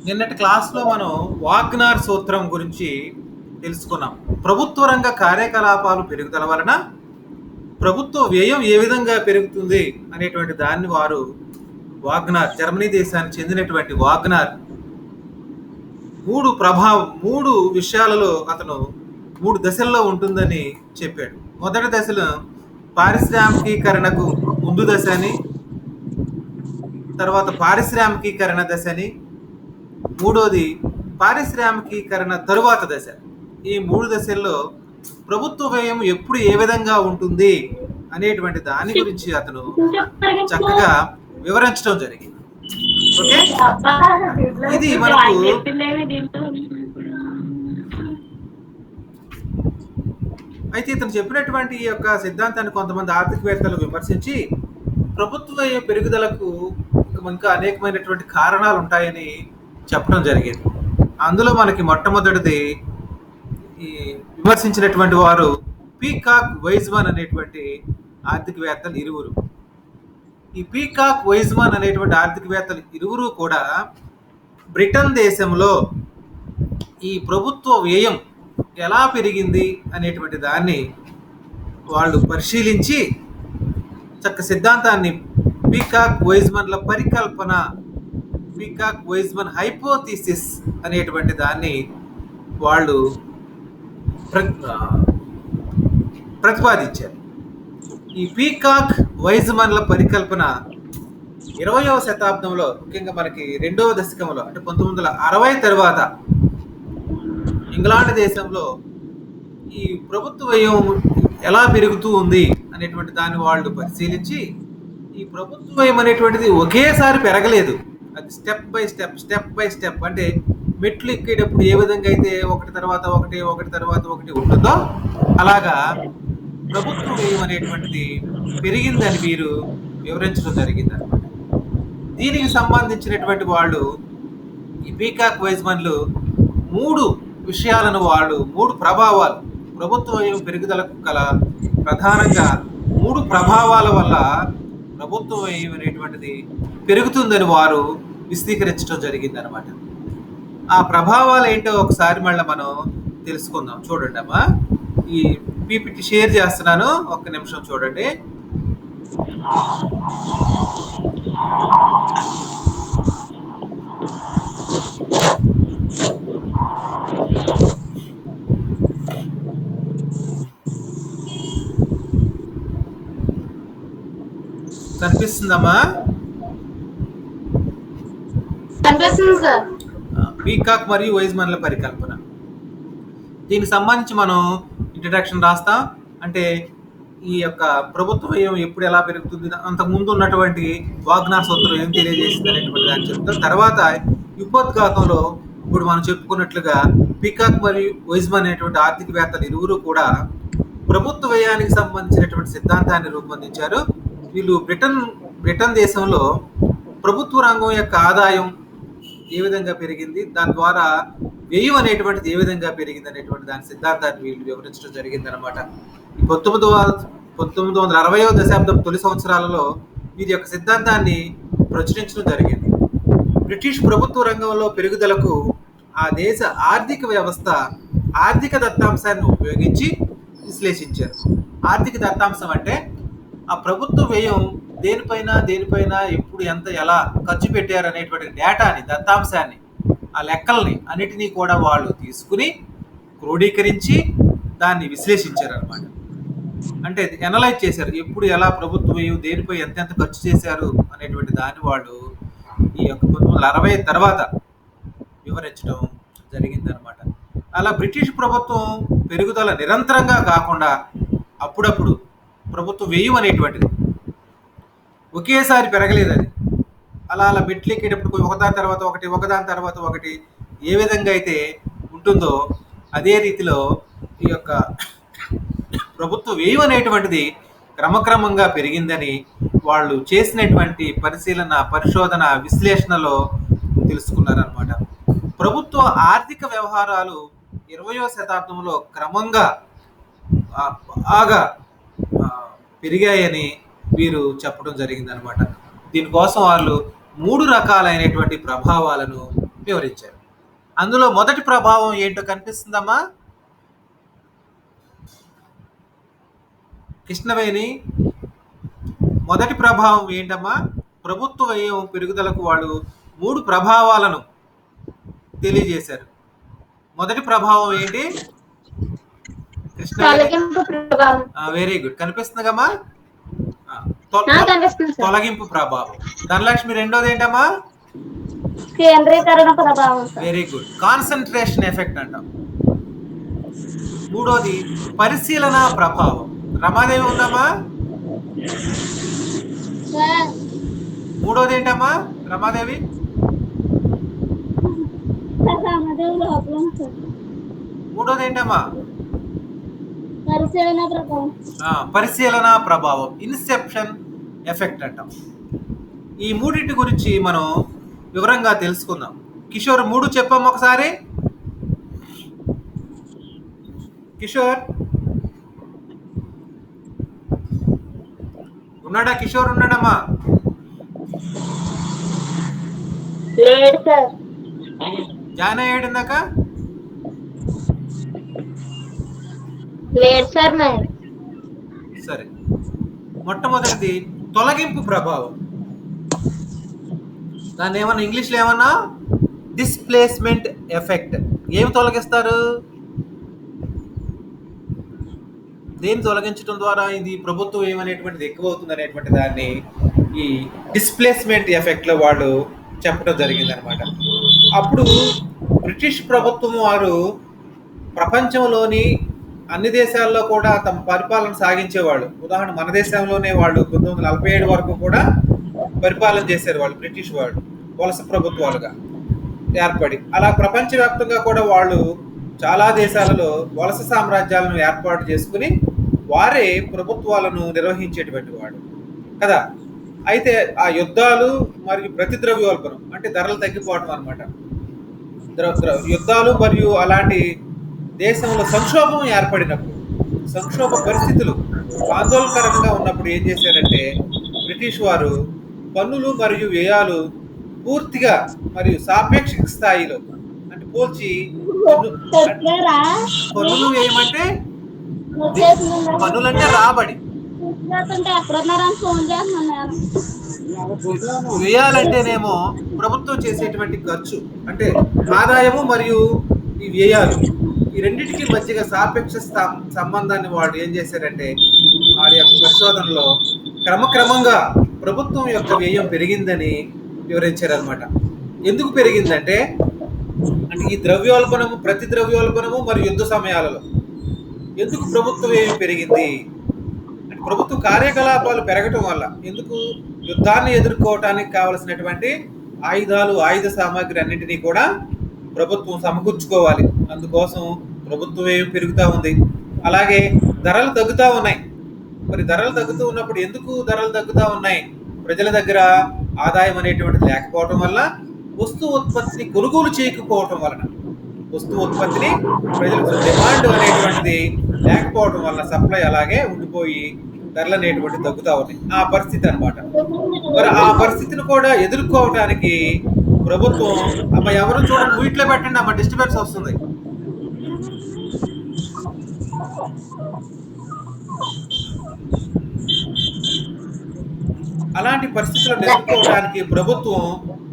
నిన్నటి క్లాస్లో మనం వాగ్నార్ సూత్రం గురించి తెలుసుకున్నాం. ప్రభుత్వ రంగ కార్యకలాపాలు పెరుగుదల వలన ప్రభుత్వ వ్యయం ఏ విధంగా పెరుగుతుంది అనేటువంటి దాన్ని వారు జర్మనీ దేశానికి చెందినటువంటి వాగ్నార్ మూడు విషయాలలో అతను 3 దశల్లో ఉంటుందని చెప్పాడు. మొదటి దశలో పారిశ్రామికీకరణకు ముందు దశ అని, తర్వాత పారిశ్రామికీకరణ దశ అని, మూడోది పారిశ్రామికీకరణ తరువాత దశ. ఈ 3 దశల్లో ప్రభుత్వ వ్యయం ఎప్పుడు ఏ విధంగా ఉంటుంది అనేటువంటి దాని గురించి అతను చక్కగా వివరించడం జరిగింది. ఓకే, ఇది మనకు అయితే ఇతను చెప్పినటువంటి ఈ యొక్క సిద్ధాంతాన్ని కొంతమంది ఆర్థికవేత్తలు విమర్శించి ప్రభుత్వ వ్యయ పెరుగుదలకు ఇంకా అనేకమైనటువంటి కారణాలు ఉంటాయని చెప్పడం జరిగింది. అందులో మనకి మొట్టమొదటిది ఈ విమర్శించినటువంటి వారు పీకాక్ వైజ్మన్ అనేటువంటి ఆర్థికవేత్తలు ఇరువురు. ఈ పీకాక్ వైజ్మన్ అనేటువంటి ఆర్థికవేత్తలు ఇరువురు కూడా బ్రిటన్ దేశంలో ఈ ప్రభుత్వ వ్యయం ఎలా పెరిగింది అనేటువంటి దాన్ని వాళ్ళు పరిశీలించి చక్క సిద్ధాంతాన్ని పీకాక్ వైజ్మన్ల పరికల్పన, పీకాక్ వైజ్మన్ హైపోథీసిస్ అనేటువంటి దాన్ని వాళ్ళు ప్రతిపాదించారు. ఈ పీకాక్ వైజ్మన్ల పరికల్పన 20వ శతాబ్దంలో, ముఖ్యంగా మనకి 2వ దశకంలో అంటే 1960 తర్వాత ఇంగ్లాండ్ దేశంలో ఈ ప్రభుత్వ వ్యయం ఎలా పెరుగుతూ ఉంది అనేటువంటి దాన్ని వాళ్ళు పరిశీలించి ఈ ప్రభుత్వ వ్యయం అనేటువంటిది ఒకేసారి పెరగలేదు. అది స్టెప్ బై స్టెప్ అంటే మెట్లు ఎక్కేటప్పుడు ఏ విధంగా అయితే ఒకటి తర్వాత ఒకటి ఉంటుందో అలాగా ప్రభుత్వ వ్యయం అనేటువంటిది పెరిగిందని వీరు వివరించడం జరిగింది అనమాట. దీనికి సంబంధించినటువంటి వాళ్ళు ఈ పీకాక్ వైజ్మన్లు 3 విషయాలను వాళ్ళు 3 ప్రభావాలు, ప్రభుత్వ వ్యయం పెరుగుదలకు గల ప్రధానంగా 3 ప్రభావాల వల్ల ప్రభుత్వ వ్యయం అనేటువంటిది పెరుగుతుందని వారు విశదీకరించడం జరిగింది అనమాట. ఆ ప్రభావాలు ఏంటో ఒకసారి మళ్ళీ మనం తెలుసుకుందాం. చూడండి అమ్మా, ఈ పీపీటీ షేర్ చేస్తున్నాను, ఒక్క నిమిషం చూడండి. కనిపిస్తుందమ్మా? పీకాక్ మరియు వైజ్మన్ల పరికల్పన, దీనికి సంబంధించి మనం ఇంట్రడక్షన్ రాస్తాం. అంటే ఈ యొక్క ప్రభుత్వ వ్యయం ఎప్పుడు ఎలా పెరుగుతుంది, అంతకుముందు ఉన్నటువంటి వాగ్నార్ సూత్రం ఏం తెలియజేసింది అనేటువంటి దాన్ని చెప్తాం. తర్వాత ఉపోద్ఘాతంలో ఇప్పుడు మనం చెప్పుకున్నట్లుగా పీకాక్ మరియు వైజ్మన్ అనేటువంటి ఆర్థికవేత్తలు ఇరువురు కూడా ప్రభుత్వ వ్యయానికి సంబంధించినటువంటి సిద్ధాంతాన్ని రూపొందించారు. వీళ్ళు బ్రిటన్ దేశంలో ప్రభుత్వ రంగం యొక్క ఆదాయం ఏ విధంగా పెరిగింది, దాని ద్వారా వ్యయం అనేటువంటిది ఏ విధంగా పెరిగింది అనేటువంటి దాని సిద్ధాంతాన్ని వీళ్ళు వివరించడం జరిగింది అనమాట. ఈ 1960వ దశాబ్దం తొలి సంవత్సరాలలో వీరి యొక్క సిద్ధాంతాన్ని ప్రచురించడం జరిగింది. బ్రిటిష్ ప్రభుత్వ రంగంలో పెరుగుదలకు ఆ దేశ ఆర్థిక వ్యవస్థ ఆర్థిక దత్తాంశాన్ని ఉపయోగించి విశ్లేషించారు. ఆర్థిక దత్తాంశం అంటే ఆ ప్రభుత్వ వ్యయం దేనిపైన ఎప్పుడు ఎంత ఎలా ఖర్చు పెట్టారు అనేటువంటి డేటాని, దత్తాంశాన్ని, ఆ లెక్కల్ని అన్నిటినీ కూడా వాళ్ళు తీసుకుని క్రోడీకరించి దాన్ని విశ్లేషించారు అనమాట. అంటే ఎనలైజ్ చేశారు, ఎప్పుడు ఎలా ప్రభుత్వ వ్యయం దేనిపై ఎంతెంత ఖర్చు చేశారు అనేటువంటి దాన్ని వాళ్ళు ఈ యొక్క 1960 తర్వాత వివరించడం జరిగిందనమాట. అలా బ్రిటిష్ ప్రభుత్వం పెరుగుదల నిరంతరంగా కాకుండా అప్పుడప్పుడు ప్రభుత్వ వ్యయం అనేటువంటిది ఒకేసారి పెరగలేదని, అలా మెట్లు ఎక్కేటప్పుడు ఒకదాని తర్వాత ఒకటి ఏ విధంగా అయితే ఉంటుందో అదే రీతిలో ఈ యొక్క ప్రభుత్వ వ్యయం అనేటువంటిది క్రమక్రమంగా పెరిగిందని వాళ్ళు చేసినటువంటి పరిశోధన విశ్లేషణలో తెలుసుకున్నారనమాట. ప్రభుత్వ ఆర్థిక వ్యవహారాలు 20వ శతాబ్దంలో క్రమంగా బాగా పెరిగాయని వీరు చెప్పడం జరిగిందనమాట. దీనికోసం వాళ్ళు 3 రకాలైనటువంటి ప్రభావాలను వివరించారు. అందులో మొదటి ప్రభావం ఏంటో కనిపిస్తుందమ్మా? కృష్ణవేణి, మొదటి ప్రభావం ఏంటమ్మా? ప్రభుత్వ వ్యయం పెరుగుదలకు వాళ్ళు 3 ప్రభావాలను తెలియజేశారు. మొదటి ప్రభావం ఏంటి కృష్ణవేణి? Very good, కనిపిస్తుందమ్మా? తొలగింపు ప్రభావం. ధనలక్ష్మి, రెండోది ఏంటమ్మా? కేంద్రీకరణ ప్రభావం. వెరీ గుడ్, కాన్సన్ట్రేషన్ ఎఫెక్ట్ అంటాం. మూడోది పరిశీలన ప్రభావం. రమాదేవి ఉందమ్మా? మూడోది ఏంటమ్మా రమాదేవి? మూడోది ఏంటమ్మా? పరిశీలన ప్రభావం, ఇన్సెప్షన్ ఎఫెక్ట్ అంటాం. ఈ మూడింటి గురించి మనం వివరంగా తెలుసుకుందాం. కిషోర్, 3 చెప్పాము ఒకసారి. కిషోర్ ఉన్నాడా? కిషోర్ ఉన్నాడమ్మా? జాయిన్ అయ్యాడు ఇందాక? సరే, మొట్టమొదటిది తొలగింపు ప్రభావం. దాన్ని ఏమన్నా ఇంగ్లీష్లో ఏమన్నా డిస్ప్లేస్మెంట్ ఎఫెక్ట్. ఏమి తొలగిస్తారు? దేన్ని తొలగించడం ద్వారా ఇది ప్రభుత్వం ఏమనేటువంటిది ఎక్కువ అవుతుంది అనేటువంటి దాన్ని ఈ డిస్ప్లేస్మెంట్ ఎఫెక్ట్లో వాళ్ళు చెప్పడం జరిగిందనమాట. అప్పుడు బ్రిటిష్ ప్రభుత్వం వారు ప్రపంచంలోని అన్ని దేశాల్లో కూడా తమ పరిపాలన సాగించేవాళ్ళు. ఉదాహరణ, మన దేశంలోనే వాళ్ళు 1947 వరకు కూడా పరిపాలన చేశారు వాళ్ళు, బ్రిటిష్ వాళ్ళు వలస ప్రభుత్వాలుగా ఏర్పడి. అలా ప్రపంచవ్యాప్తంగా కూడా వాళ్ళు చాలా దేశాలలో వలస సామ్రాజ్యాలను ఏర్పాటు చేసుకుని వారే ప్రభుత్వాలను నిర్వహించేటువంటి వాడు కదా. అయితే ఆ యుద్ధాలు మరియు ప్రతిద్రవ్యోల్బణం అంటే ధరలు తగ్గిపోవడం అనమాట. యుద్ధాలు మరియు అలాంటి దేశంలో సంక్షోభం ఏర్పడినప్పుడు, సంక్షోభ పరిస్థితులు ఆందోళనకరంగా ఉన్నప్పుడు ఏం చేశారంటే బ్రిటిష్ వారు పన్నులు మరియు వ్యయాలు పూర్తిగా మరియు సాపేక్షిక స్థాయిలో అంటే పోల్చి, పన్నులు వేయమంటే పన్నులంటే రాబడి, వ్యయాలంటేనేమో ప్రభుత్వం చేసేటువంటి ఖర్చు అంటే ఆదాయము మరియు ఈ వ్యయాలు, ఈ రెండింటికి మధ్యగా సాపేక్ష సంబంధాన్ని వాళ్ళు ఏం చేశారంటే వారి యొక్క పరిశోధనలో క్రమక్రమంగా ప్రభుత్వం యొక్క వ్యయం పెరిగిందని వివరించారనమాట. ఎందుకు పెరిగిందంటే ఈ ద్రవ్యోల్బణము, ప్రతి ద్రవ్యోల్బణము మరియు యుద్ధ సమయాలలో ఎందుకు ప్రభుత్వ వ్యయం పెరిగింది అంటే ప్రభుత్వ కార్యకలాపాలు పెరగటం వల్ల. ఎందుకు? యుద్ధాన్ని ఎదుర్కోవటానికి కావలసినటువంటి ఆయుధాలు, ఆయుధ సామాగ్రి అన్నింటినీ కూడా ప్రభుత్వం సమకూర్చుకోవాలి. అందుకోసం ప్రభుత్వ వ్యయం పెరుగుతూ ఉంది. అలాగే ధరలు తగ్గుతూ ఉన్నాయి. మరి ధరలు తగ్గుతూ ఉన్నప్పుడు ఎందుకు ధరలు తగ్గుతూ ఉన్నాయి? ప్రజల దగ్గర ఆదాయం అనేటువంటిది లేకపోవటం వల్ల, వస్తు ఉత్పత్తిని కొనుగోలు చేయకపోవటం వలన, వస్తు ఉత్పత్తిని ప్రజలకు డిమాండ్ అనేటువంటిది లేకపోవడం వల్ల సప్లై అలాగే ఉండిపోయి ధరలు అనేటువంటివి తగ్గుతూ ఉన్నాయి. ఆ పరిస్థితి అనమాట. మరి ఆ పరిస్థితిని కూడా ఎదుర్కోవడానికి ప్రభుత్వం, అమ్మ ఎవరు చూడండి, వీటిలో పెట్టండి అమ్మ, డిస్టర్బెన్స్ వస్తుంది. అలాంటి పరిస్థితులను ఎదుర్కోవడానికి ప్రభుత్వం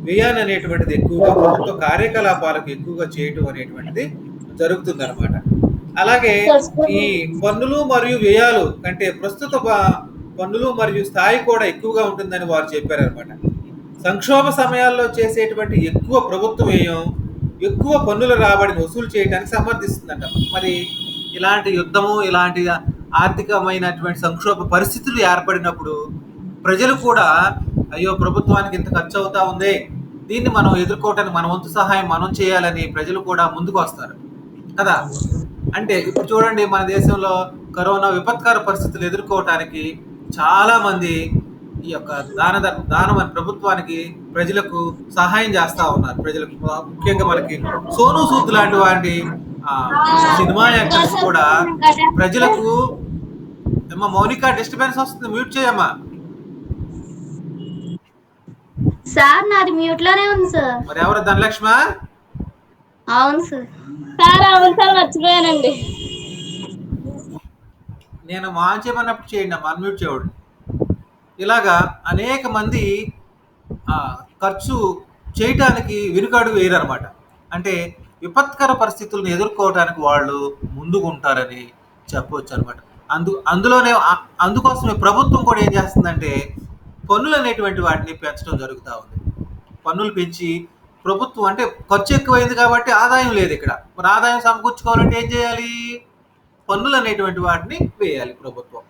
వ్యయాన్ని అనేటువంటిది ఎక్కువగా, ప్రభుత్వ కార్యకలాపాలకు ఎక్కువగా చేయటం అనేటువంటిది జరుగుతుంది అనమాట. అలాగే ఈ పన్నులు మరియు వ్యయాలు కంటే ప్రస్తుత పన్నులు మరియు స్థాయి కూడా ఎక్కువగా ఉంటుందని వారు చెప్పారనమాట. సంక్షోభ సమయాల్లో చేసేటువంటి ఎక్కువ ప్రభుత్వ వ్యయం ఎక్కువ పన్నుల రాబడిని వసూలు చేయడానికి సమర్థిస్తుందంట. మరి ఇలాంటి యుద్ధము, ఇలాంటి ఆర్థికమైనటువంటి సంక్షోభ పరిస్థితులు ఏర్పడినప్పుడు ప్రజలు కూడా అయ్యో ప్రభుత్వానికి ఇంత ఖర్చు అవుతా ఉంది, దీన్ని మనం ఎదుర్కోవటానికి మన వంతు సహాయం మనం చేయాలని ప్రజలు కూడా ముందుకు వస్తారు కదా. అంటే ఇప్పుడు చూడండి, మన దేశంలో కరోనా విపత్కర పరిస్థితులు ఎదుర్కోవటానికి చాలా మంది ఈ యొక్క దానం అని ప్రభుత్వానికి, ప్రజలకు సహాయం చేస్తూ ఉన్నారు. ప్రజలకు ముఖ్యంగా మనకి సోను సూద్ లాంటి వాటి సినిమా యాక్టర్స్ కూడా ప్రజలకు. మౌనిక, డిస్టర్బెన్స్ వస్తుంది, మ్యూట్ చేయమ్మా. సార్ నాది మ్యూట్ లోనే ఉంది సార్. మరి ఎవరు ధనలక్ష్మ? అవును సార్. సార్ అవును సార్, మర్చిపోయానండి. నేను మాన్ చేయమన్నప్పుడు చేయండి, అన్మ్యూట్ చేయడు. ఇలాగా అనేక మంది ఖర్చు చేయటానికి వెనుకాడు వేయరనమాట. అంటే విపత్కర పరిస్థితులను ఎదుర్కోవడానికి వాళ్ళు ముందుకుంటారని చెప్పవచ్చు అనమాట. అందులోనే అందుకోసమే ప్రభుత్వం కూడా ఏం చేస్తుందంటే పన్నులు అనేటువంటి వాటిని పెంచడం జరుగుతూ ఉంది. పన్నులు పెంచి ప్రభుత్వం అంటే ఖర్చు ఎక్కువైంది కాబట్టి ఆదాయం లేదు ఇక్కడ. మరి ఆదాయం సమకూర్చుకోవాలంటే ఏం చేయాలి? పన్నులు అనేటువంటి వాటిని వేయాలి ప్రభుత్వం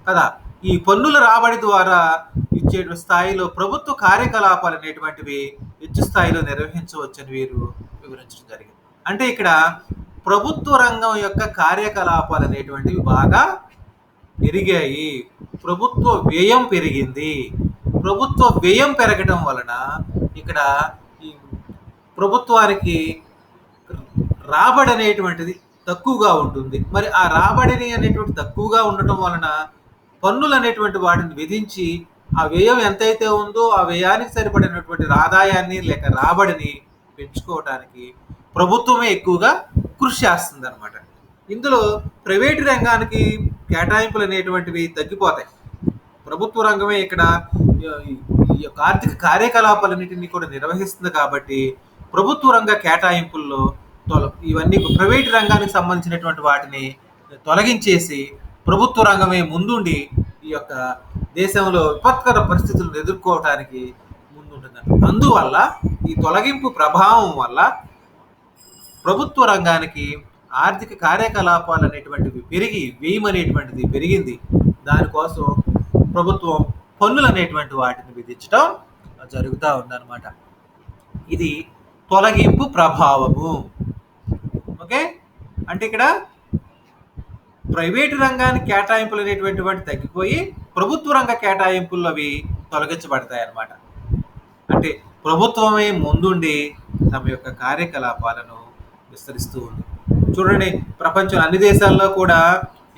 కదా. ఈ పన్నుల రాబడి ద్వారా ఇచ్చే స్థాయిలో ప్రభుత్వ కార్యకలాపాలు అనేటువంటివి హెచ్చు స్థాయిలో నిర్వహించవచ్చని వీరు వివరించడం జరిగింది. అంటే ఇక్కడ ప్రభుత్వ రంగం యొక్క కార్యకలాపాలు అనేటువంటివి బాగా పెరిగాయి, ప్రభుత్వ వ్యయం పెరిగింది. ప్రభుత్వ వ్యయం పెరగడం వలన ఇక్కడ ఈ ప్రభుత్వానికి రాబడి అనేటువంటిది తక్కువగా ఉంటుంది. మరి ఆ రాబడిని అనేటువంటి తక్కువగా ఉండటం వలన పన్నులు అనేటువంటి వాటిని విధించి ఆ వ్యయం ఎంతైతే ఉందో ఆ వ్యయానికి సరిపడినటువంటి ఆదాయాన్ని లేక రాబడిని పెంచుకోవడానికి ప్రభుత్వమే ఎక్కువగా కృషి చేస్తుంది అనమాట. ఇందులో ప్రైవేటు రంగానికి కేటాయింపులు అనేటువంటివి తగ్గిపోతాయి. ప్రభుత్వ రంగమే ఇక్కడ ఈ యొక్క ఆర్థిక కార్యకలాపాలన్నింటినీ కూడా నిర్వహిస్తుంది కాబట్టి ప్రభుత్వ రంగ కేటాయింపుల్లో ఇవన్నీ ప్రైవేటు రంగానికి సంబంధించినటువంటి వాటిని తొలగించేసి ప్రభుత్వ రంగమే ముందుండి ఈ యొక్క దేశంలో విపత్కర పరిస్థితులను ఎదుర్కోవటానికి ముందుంటుందండి. అందువల్ల ఈ తొలగింపు ప్రభావం వల్ల ప్రభుత్వ రంగానికి ఆర్థిక కార్యకలాపాలు అనేటువంటివి పెరిగి వ్యయం అనేటువంటిది పెరిగింది. దానికోసం ప్రభుత్వం పన్నులు అనేటువంటి వాటిని విధించడం జరుగుతూ ఉందన్నమాట. ఇది తొలగింపు ప్రభావము. ఓకే, అంటే ఇక్కడ ప్రైవేటు రంగానికి కేటాయింపులు అనేటువంటి వాటి తగ్గిపోయి ప్రభుత్వ రంగ కేటాయింపులు అవి తొలగించబడతాయి అన్నమాట. అంటే ప్రభుత్వమే ముందుండి తమ యొక్క కార్యకలాపాలను విస్తరిస్తూ ఉంది. చూడండి, ప్రపంచం అన్ని దేశాల్లో కూడా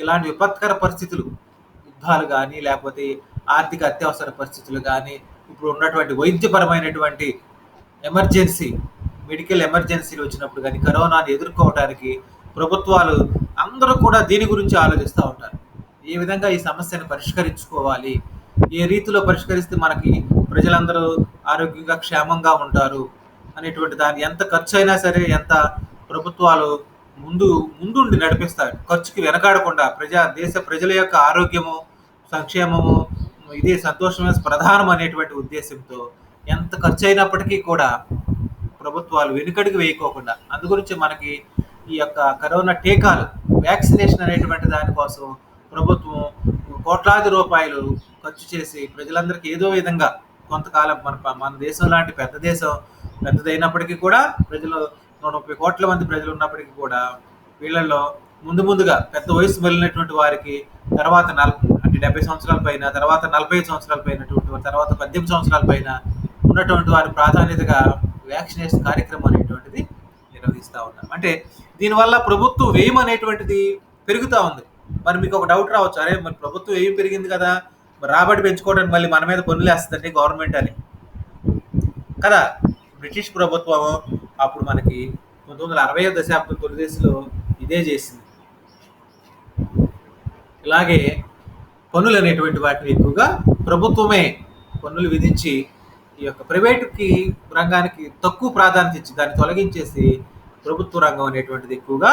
ఇలాంటి విపత్కర పరిస్థితులు, యుద్ధాలు కానీ లేకపోతే ఆర్థిక అత్యవసర పరిస్థితులు కానీ, ఇప్పుడు ఉన్నటువంటి వైద్యపరమైనటువంటి ఎమర్జెన్సీ, మెడికల్ ఎమర్జెన్సీలు వచ్చినప్పుడు కానీ, కరోనాను ఎదుర్కోవడానికి ప్రభుత్వాలు అందరూ కూడా దీని గురించి ఆలోచిస్తూ ఉంటారు. ఏ విధంగా ఈ సమస్యను పరిష్కరించుకోవాలి, ఏ రీతిలో పరిష్కరిస్తే మనకి ప్రజలందరూ ఆరోగ్యంగా క్షేమంగా ఉంటారు అనేటువంటి దాన్ని ఎంత ఖర్చు అయినా సరే ఎంత ప్రభుత్వాలు ముందుండి నడిపిస్తారు. ఖర్చుకి వెనకాడకుండా దేశ ప్రజల యొక్క ఆరోగ్యము సంక్షేమము ఇదే సంతోషమే ప్రధానం అనేటువంటి ఉద్దేశంతో ఎంత ఖర్చు అయినప్పటికీ కూడా ప్రభుత్వాలు వెనుకడుగు వేయకోకుండా, అందుగురించి మనకి ఈ యొక్క కరోనా టీకాలు వ్యాక్సినేషన్ అనేటువంటి దానికోసం ప్రభుత్వం కోట్లాది రూపాయలు ఖర్చు చేసి ప్రజలందరికీ ఏదో విధంగా కొంతకాలం మన దేశం లాంటి పెద్ద దేశం పెద్దదైనప్పటికీ కూడా ప్రజలు 130 కోట్ల మంది ప్రజలు ఉన్నప్పటికీ కూడా వీళ్ళల్లో ముందుగా పెద్ద వయసు వెళ్ళినటువంటి వారికి, తర్వాత 70 సంవత్సరాల పైన, తర్వాత 45 సంవత్సరాల పైనటువంటి, తర్వాత 18 సంవత్సరాల పైన ఉన్నటువంటి వారి ప్రాధాన్యతగా వ్యాక్సినేషన్ కార్యక్రమం అనేటువంటిది నిర్వహిస్తూ ఉన్నాం. అంటే దీనివల్ల ప్రభుత్వ వ్యయం అనేటువంటిది పెరుగుతూ ఉంది. మరి మీకు ఒక డౌట్ రావచ్చు, అరే మరి ప్రభుత్వ వ్యయం పెరిగింది కదా, మరి రాబడి పెంచుకోవడానికి మళ్ళీ మన మీద పన్నులు వేస్తుందండి గవర్నమెంట్ అని కదా. బ్రిటిష్ ప్రభుత్వం అప్పుడు మనకి 1960వ దశాబ్దం తొలి దశలో ఇదే చేసింది. ఇలాగే పన్నులు అనేటువంటి వాటిని ఎక్కువగా ప్రభుత్వమే పన్నులు విధించి ఈ యొక్క ప్రైవేటుకి రంగానికి తక్కువ ప్రాధాన్యత ఇచ్చి దాన్ని తొలగించేసి ప్రభుత్వ రంగం అనేటువంటిది ఎక్కువగా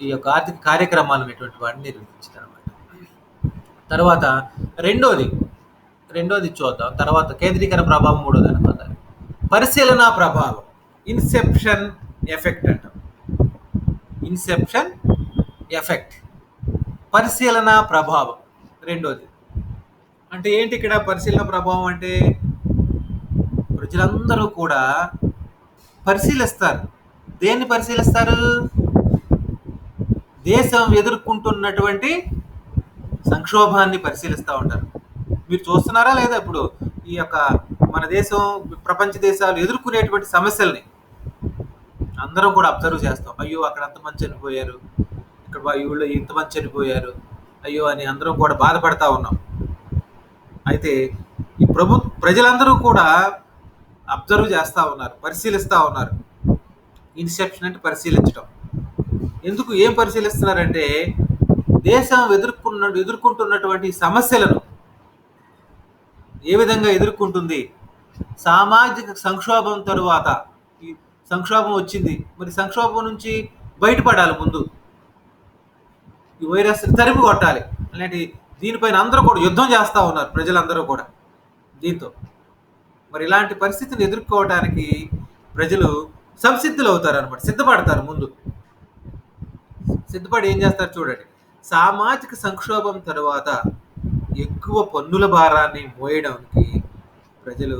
ఈ యొక్క ఆర్థిక కార్యక్రమాలు అనేటువంటి వాటిని నిర్వహించింది అనమాట. తర్వాత రెండోది చూద్దాం. తర్వాత కేంద్రీకరణ ప్రభావం, మూడోది అనమాట పరిశీలన ప్రభావం, ఇన్సెప్షన్ ఎఫెక్ట్ అంటాం. ఇన్సెప్షన్ ఎఫెక్ట్, పరిశీలన ప్రభావం రెండోది. అంటే ఏంటి ఇక్కడ పరిశీలన ప్రభావం అంటే ప్రజలందరూ కూడా పరిశీలిస్తారు. దేన్ని పరిశీలిస్తారు? దేశం ఎదుర్కొంటున్నటువంటి సంక్షోభాన్ని పరిశీలిస్తూ ఉంటారు. మీరు చూస్తున్నారా లేదా ఇప్పుడు ఈ యొక్క మన దేశం ప్రపంచ దేశాలు ఎదుర్కొనేటువంటి సమస్యల్ని అందరం కూడా అబ్జర్వ్ చేస్తాం. అయ్యో అక్కడ అంతమంది చనిపోయారు, ఇక్కడ ఈ ఊళ్ళో ఇంతమంది చనిపోయారు, అయ్యో అని అందరం కూడా బాధపడతా ఉన్నాం. అయితే ఈ ప్రజలందరూ కూడా అబ్జర్వ్ చేస్తూ ఉన్నారు, పరిశీలిస్తూ ఉన్నారు. ఇన్సెప్షన్ అంటే పరిశీలించడం. ఎందుకు ఏం పరిశీలిస్తున్నారంటే దేశం ఎదుర్కొంటున్నటువంటి సమస్యలను ఏ విధంగా ఎదుర్కొంటుంది, సామాజిక సంక్షోభం తరువాత ఈ సంక్షోభం వచ్చింది, మరి సంక్షోభం నుంచి బయటపడాలి. ముందు ఈ వైరస్ తరిమి కొట్టాలి. అలాంటి దీనిపైన అందరూ కూడా యుద్ధం చేస్తూ ఉన్నారు, ప్రజలందరూ కూడా దీంతో. మరి ఇలాంటి పరిస్థితిని ఎదుర్కోవడానికి ప్రజలు సంసిద్ధులు అవుతారు అనమాట, సిద్ధపడతారు. ముందు సిద్ధపడి ఏం చేస్తారు చూడండి, సామాజిక సంక్షోభం తరువాత ఎక్కువ పన్నుల భారాన్ని మోయడానికి ప్రజలు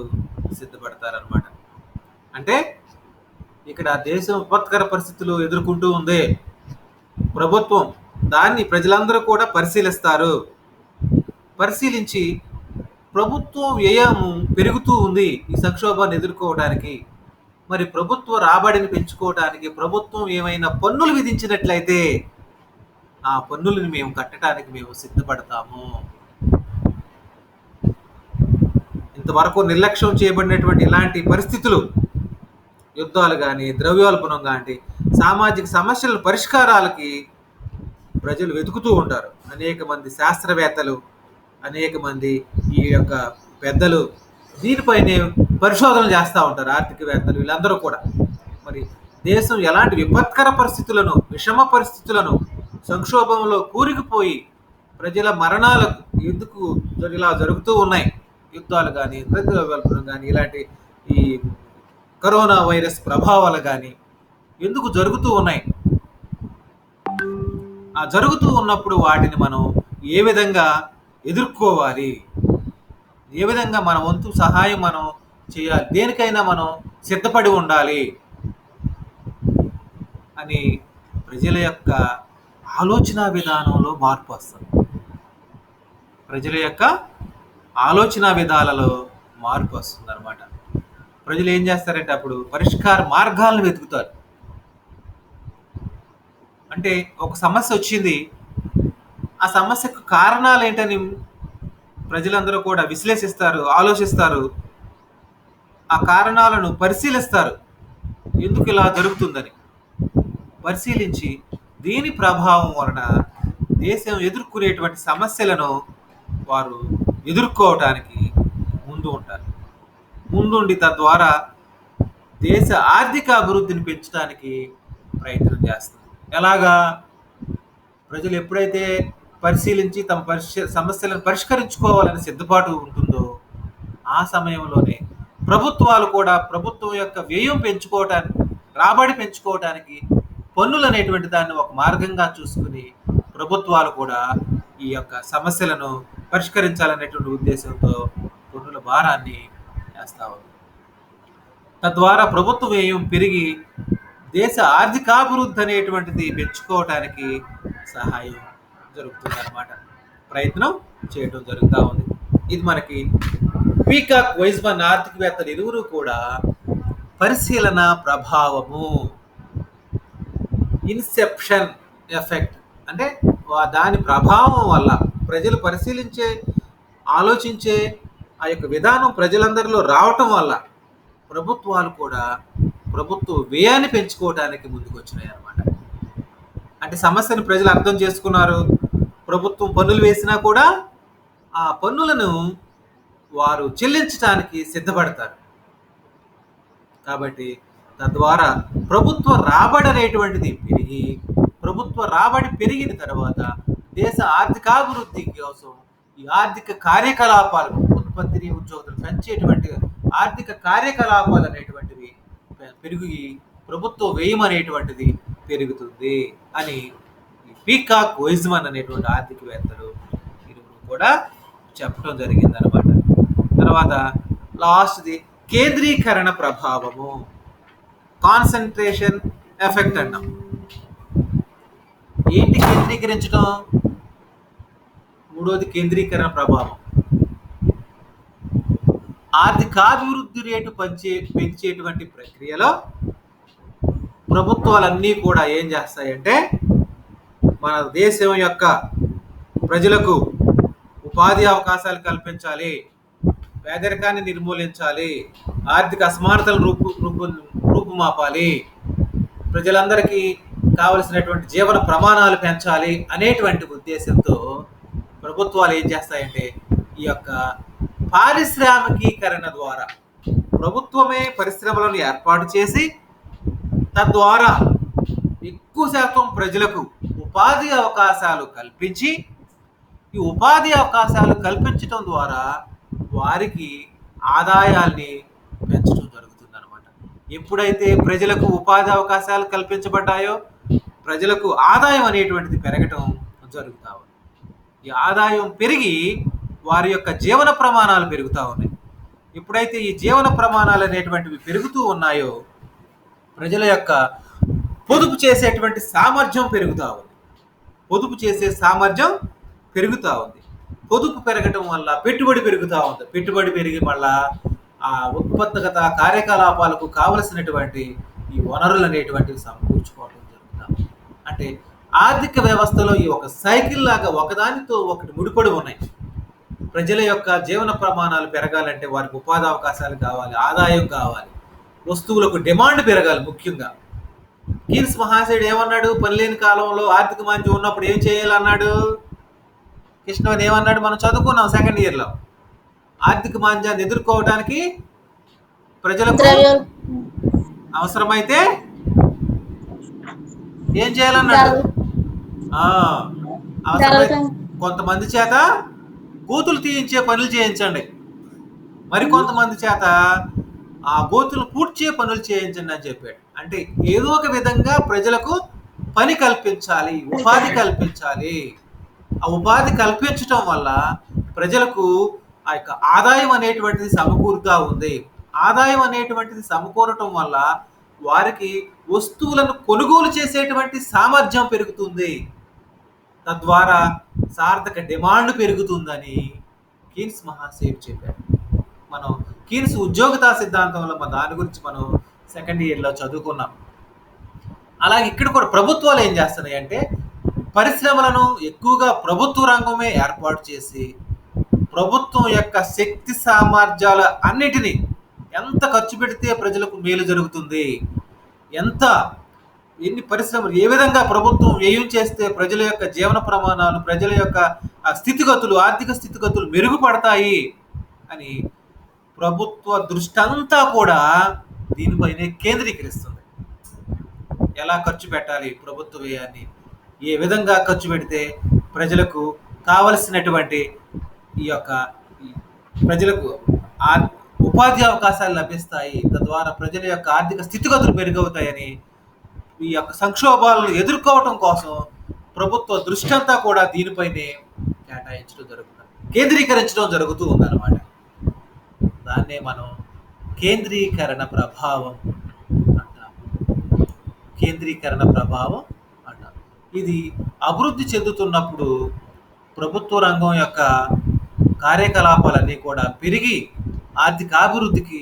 సిద్ధపడతారనమాట. అంటే ఇక్కడ దేశం విపత్కర పరిస్థితులు ఎదుర్కొంటూ ఉంది, ప్రభుత్వం దాన్ని ప్రజలందరూ కూడా పరిశీలిస్తారు. పరిశీలించి ప్రభుత్వం వ్యయం పెరుగుతూ ఉంది ఈ సంక్షోభాన్ని ఎదుర్కోవడానికి, మరి ప్రభుత్వ రాబడిని పెంచుకోవడానికి ప్రభుత్వం ఏమైనా పన్నులు విధించినట్లయితే ఆ పన్నులను మేము కట్టడానికి మేము సిద్ధపడతాము. ఇంతవరకు నిర్లక్ష్యం చేయబడినటువంటి ఇలాంటి పరిస్థితులు, యుద్ధాలు కానీ, ద్రవ్యోల్బణం కానీ, సామాజిక సమస్యల పరిష్కారాలకి ప్రజలు వెతుకుతూ ఉంటారు. అనేక మంది శాస్త్రవేత్తలు, అనేక మంది ఈ యొక్క పెద్దలు దీనిపైనే పరిశోధనలు చేస్తూ ఉంటారు, ఆర్థికవేత్తలు వీళ్ళందరూ కూడా. మరి దేశం ఎలాంటి విపత్కర పరిస్థితులను, విషమ పరిస్థితులను, సంక్షోభంలో కూరుకుపోయి ప్రజల మరణాలకు ఎందుకు ఇలా జరుగుతూ ఉన్నాయి, యుద్ధాలు కానీ, ద్రవ్యోల్బణం కానీ, ఇలాంటి ఈ కరోనా వైరస్ ప్రభావాలు కానీ ఎందుకు జరుగుతూ ఉన్నాయి, ఆ జరుగుతూ ఉన్నప్పుడు వాటిని మనం ఏ విధంగా ఎదుర్కోవాలి, ఏ విధంగా మన వంతు సహాయం మనం చేయాలి, దేనికైనా మనం సిద్ధపడి ఉండాలి అని ప్రజల యొక్క ఆలోచన విధానంలో మార్పు వస్తుంది. ప్రజల యొక్క ఆలోచన విధాలలో మార్పు వస్తుంది అనమాట. ప్రజలు ఏం చేస్తారంటే అప్పుడు పరిష్కార మార్గాలను వెతుకుతారు. అంటే ఒక సమస్య వచ్చింది, ఆ సమస్యకు కారణాలు ఏంటని ప్రజలందరూ కూడా విశ్లేషిస్తారు, ఆలోచిస్తారు, ఆ కారణాలను పరిశీలిస్తారు, ఎందుకు ఇలా జరుగుతుందని పరిశీలించి దీని ప్రభావం వలన దేశం ఎదుర్కొనేటువంటి సమస్యలను వారు ఎదుర్కోవటానికి ముందు ఉంటారు. ముందుండి తద్వారా దేశ ఆర్థిక అభివృద్ధిని పెంచడానికి ప్రయత్నం చేస్తారు. ఎలాగా? ప్రజలు ఎప్పుడైతే పరిశీలించి తమ సమస్యలను పరిష్కరించుకోవాలని సిద్ధపాటు ఉంటుందో ఆ సమయంలోనే ప్రభుత్వాలు కూడా ప్రభుత్వం యొక్క వ్యయం పెంచుకోవటానికి, రాబడి పెంచుకోవటానికి పన్నులు అనేటువంటి దాన్ని ఒక మార్గంగా చూసుకుని ప్రభుత్వాలు కూడా ఈ యొక్క సమస్యలను పరిష్కరించాలనేటువంటి ఉద్దేశంతో పన్నుల భారాన్ని వేస్తా ఉంది. తద్వారా ప్రభుత్వ వ్యయం పెరిగి దేశ ఆర్థికాభివృద్ధి అనేటువంటిది పెంచుకోవటానికి సహాయం జరుగుతుందన్నమాట, ప్రయత్నం చేయడం జరుగుతూ ఉంది. ఇది మనకి పీకాక్, వైజ్మన్ ఆర్థికవేత్తలు ఇరువురు కూడా పరిశీలన ప్రభావము, ఇన్సెప్షన్ ఎఫెక్ట్ అంటే దాని ప్రభావం వల్ల ప్రజలు పరిశీలించే, ఆలోచించే ఆ యొక్క విధానం ప్రజలందరిలో రావటం వల్ల ప్రభుత్వాలు కూడా ప్రభుత్వ వ్యయాన్ని పెంచుకోవడానికి ముందుకు వచ్చినాయి అన్నమాట. అంటే సమస్యను ప్రజలు అర్థం చేసుకున్నారు, ప్రభుత్వం పన్నులు వేసినా కూడా ఆ పన్నులను వారు చెల్లించడానికి సిద్ధపడతారు. కాబట్టి తద్వారా ప్రభుత్వ రాబడి అనేటువంటిది పెరిగి, ప్రభుత్వ రాబడి పెరిగిన తర్వాత దేశ ఆర్థికాభివృద్ధి కోసం ఈ ఆర్థిక కార్యకలాపాలు, ఉత్పత్తిని, ఉద్యోగులు పెంచేటువంటి ఆర్థిక కార్యకలాపాలు అనేటువంటివి పెరిగి ప్రభుత్వ వ్యయం అనేటువంటిది పెరుగుతుంది అని పీకాక్, వైజ్మన్ అనేటువంటి ఆర్థికవేత్తలు ఇరువురు కూడా చెప్పడం జరిగింది అనమాట. తర్వాత లాస్ట్ది కేంద్రీకరణ ప్రభావము, కాన్సన్ట్రేషన్ ఎఫెక్ట్ అన్నాం. ఏంటి కేంద్రీకరించడం? మూడోది కేంద్రీకరణ ప్రభావం. ఆర్థికాభివృద్ధి రేటు పెంచేటువంటి ప్రక్రియలో ప్రభుత్వాలన్నీ కూడా ఏం చేస్తాయంటే మన దేశం యొక్క ప్రజలకు ఉపాధి అవకాశాలు కల్పించాలి, పేదరికాన్ని నిర్మూలించాలి, ఆర్థిక అసమానతలను రూపుమాపాలి, ప్రజలందరికీ కావలసినటువంటి జీవన ప్రమాణాలు పెంచాలి అనేటువంటి ఉద్దేశంతో ప్రభుత్వాలు ఏం చేస్తాయంటే ఈ యొక్క పారిశ్రామికీకరణ ద్వారా ప్రభుత్వమే పరిశ్రమలను ఏర్పాటు చేసి తద్వారా ఎక్కువ శాతం ప్రజలకు ఉపాధి అవకాశాలు కల్పించి ఈ ఉపాధి అవకాశాలు కల్పించడం ద్వారా వారికి ఆదాయాల్ని పెంచడం జరుగుతుంది అనమాట. ఎప్పుడైతే ప్రజలకు ఉపాధి అవకాశాలు కల్పించబడ్డాయో ప్రజలకు ఆదాయం అనేటువంటిది పెరగటం జరుగుతూ ఉంది. ఈ ఆదాయం పెరిగి వారి యొక్క జీవన ప్రమాణాలు పెరుగుతూ ఉన్నాయి. ఎప్పుడైతే ఈ జీవన ప్రమాణాలు అనేటువంటివి పెరుగుతూ ఉన్నాయో ప్రజల యొక్క పొదుపు చేసేటువంటి సామర్థ్యం పెరుగుతూ ఉంది. పొదుపు చేసే సామర్థ్యం పెరుగుతూ ఉంది. పొదుపు పెరగటం వల్ల పెట్టుబడి పెరుగుతూ ఉంది. పెట్టుబడి పెరిగి మళ్ళా ఆ ఉత్పత్తిగత కార్యకలాపాలకు కావలసినటువంటి ఈ వనరులు అనేటువంటివి సమకూర్చుకోవడం జరుగుతూ ఉంది. అంటే ఆర్థిక వ్యవస్థలో ఈ ఒక సైకిల్ లాగా ఒకదానితో ఒకటి ముడిపడి ఉన్నాయి. ప్రజల యొక్క జీవన ప్రమాణాలు పెరగాలంటే వారికి ఉపాధి అవకాశాలు కావాలి, ఆదాయం కావాలి, వస్తువులకు డిమాండ్ పెరగాలి. ముఖ్యంగా కీన్స్ మహాశయుడు ఏమన్నాడు? పనిలేని కాలంలో ఆర్థిక మాంద్యం ఉన్నప్పుడు ఏం చేయాలన్నాడు? కృష్ణవన్ ఏమన్నాడు? మనం చదువుకున్నాం సెకండ్ ఇయర్లో. ఆర్థిక మాంద్యాన్ని ఎదుర్కోవడానికి ప్రజలకు అవసరమైతే ఏం చేయాలన్నాడు? అవసరమైతే కొంతమంది చేత గోతులు తీయించే పనులు చేయించండి, మరి కొంతమంది చేత ఆ గోతులు పూడ్చే పనులు చేయించండి అని చెప్పాడు. అంటే ఏదో ఒక విధంగా ప్రజలకు పని కల్పించాలి, ఉపాధి కల్పించాలి. ఆ ఉపాధి కల్పించటం వల్ల ప్రజలకు ఆ యొక్క ఆదాయం అనేటువంటిది సమకూరుతూ ఉంది. ఆదాయం అనేటువంటిది సమకూరటం వల్ల వారికి వస్తువులను కొనుగోలు చేసేటువంటి సామర్థ్యం పెరుగుతుంది. తద్వారా సార్థక డిమాండ్ పెరుగుతుందని కీన్స్ మహాశయుడు చెప్పారు. మనం కీన్స్ ఉద్యోగితా సిద్ధాంతంలో దాని గురించి మనం సెకండ్ ఇయర్లో చదువుకున్నాం. అలాగే ఇక్కడ కూడా ప్రభుత్వాలు ఏం చేస్తున్నాయి అంటే పరిశ్రమలను ఎక్కువగా ప్రభుత్వ రంగమే ఏర్పాటు చేసి ప్రభుత్వం యొక్క శక్తి సామర్థ్యాల అన్నిటినీ ఎంత ఖర్చు పెడితే ప్రజలకు మేలు జరుగుతుంది, ఎన్ని పరిశ్రమలు ఏ విధంగా ప్రభుత్వం వ్యయం చేస్తే ప్రజల యొక్క జీవన ప్రమాణాలు, ప్రజల యొక్క స్థితిగతులు, ఆర్థిక స్థితిగతులు మెరుగుపడతాయి అని ప్రభుత్వ దృష్టి అంతా కూడా దీనిపైనే కేంద్రీకరిస్తుంది. ఎలా ఖర్చు పెట్టాలి ప్రభుత్వ వ్యయాన్ని, ఏ విధంగా ఖర్చు పెడితే ప్రజలకు కావలసినటువంటి ఈ యొక్క ప్రజలకు ఉపాధి అవకాశాలు లభిస్తాయి, తద్వారా ప్రజల యొక్క ఆర్థిక స్థితిగతులు మెరుగవుతాయని ఈ యొక్క సంక్షోభాలను ఎదుర్కోవటం కోసం ప్రభుత్వ దృష్టి అంతా కూడా దీనిపైనే కేటాయించడం జరుగుతుంది, కేంద్రీకరించడం జరుగుతూ ఉందన్నమాట. దాన్నే మనం కేంద్రీకరణ ప్రభావం అంటాం. కేంద్రీకరణ ప్రభావం అంటాం. ఇది అభివృద్ధి చెందుతున్నప్పుడు ప్రభుత్వ రంగం యొక్క కార్యకలాపాలన్నీ కూడా పెరిగి ఆర్థికాభివృద్ధికి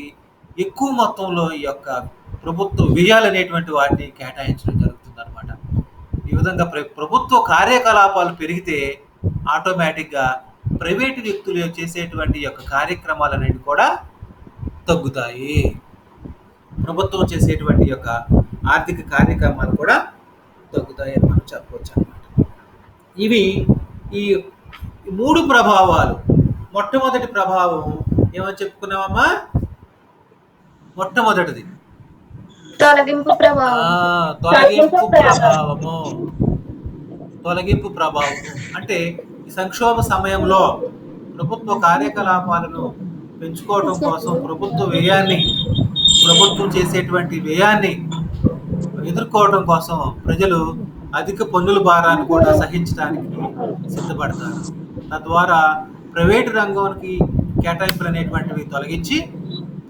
ఎక్కువ మొత్తంలో ఈ యొక్క ప్రభుత్వ వ్యయాలు అనేటువంటి వాటిని కేటాయించడం జరుగుతుంది అనమాట. ఈ విధంగా ప్రభుత్వ కార్యకలాపాలు పెరిగితే ఆటోమేటిక్గా ప్రైవేటు వ్యక్తులు చేసేటువంటి యొక్క కార్యక్రమాలు అనేవి కూడా తగ్గుతాయి. ప్రభుత్వం చేసేటువంటి యొక్క ఆర్థిక కార్యక్రమాలు కూడా తగ్గుతాయి అని మనం చెప్పవచ్చు అనమాట. ఇవి ఈ 3 ప్రభావాలు. మొట్టమొదటి ప్రభావం ఏమని చెప్పుకున్నామమ్మా? మొట్టమొదటిది తొలగింపు ప్రభావము అంటే ఈ సంక్షోభ సమయంలో ప్రభుత్వ కార్యకలాపాలను పెంచుకోవడం కోసం ప్రభుత్వం చేసేటువంటి వ్యయాన్ని ఎదుర్కోవడం కోసం ప్రజలు అధిక పన్నుల భారాన్ని కూడా సహించడానికి సిద్ధపడతారు. తద్వారా ప్రైవేటు రంగానికి కేటాయింపులు అనేటువంటివి తొలగించి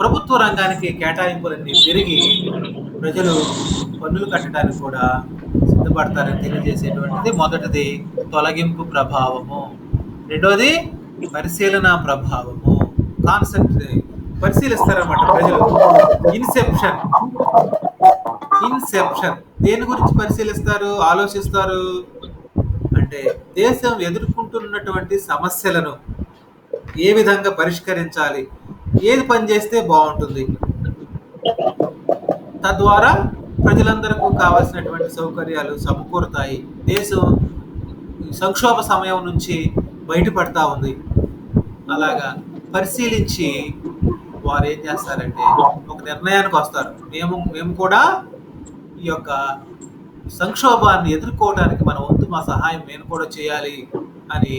ప్రభుత్వ రంగానికి కేటాయింపులన్నీ పెరిగి ప్రజలు పన్నులు కట్టడానికి కూడా సిద్ధపడతారని తెలియజేసేటువంటిది మొదటిది తొలగింపు ప్రభావము. రెండోది పరిశీలన ప్రభావము. కాన్సెప్ట్ పరిశీలిస్తారన్నమాట ప్రజలు. ఇన్సెప్షన్ దేని గురించి పరిశీలిస్తారు, ఆలోచిస్తారు అంటే దేశం ఎదుర్కొంటున్నటువంటి సమస్యలను ఏ విధంగా పరిష్కరించాలి, ఏది పని చేస్తే బాగుంటుంది, తద్వారా ప్రజలందరికీ కావాల్సినటువంటి సౌకర్యాలు సమకూరుతాయి, దేశం ఈ సంక్షోభ సమయం నుంచి బయటపడతా ఉంది. అలాగా పరిశీలించి వారు ఏం చేస్తారంటే ఒక నిర్ణయానికి వస్తారు. మేము కూడా ఈ యొక్క సంక్షోభాన్ని ఎదుర్కోవడానికి మన వంతు మా సహాయం నేను కూడా చేయాలి అని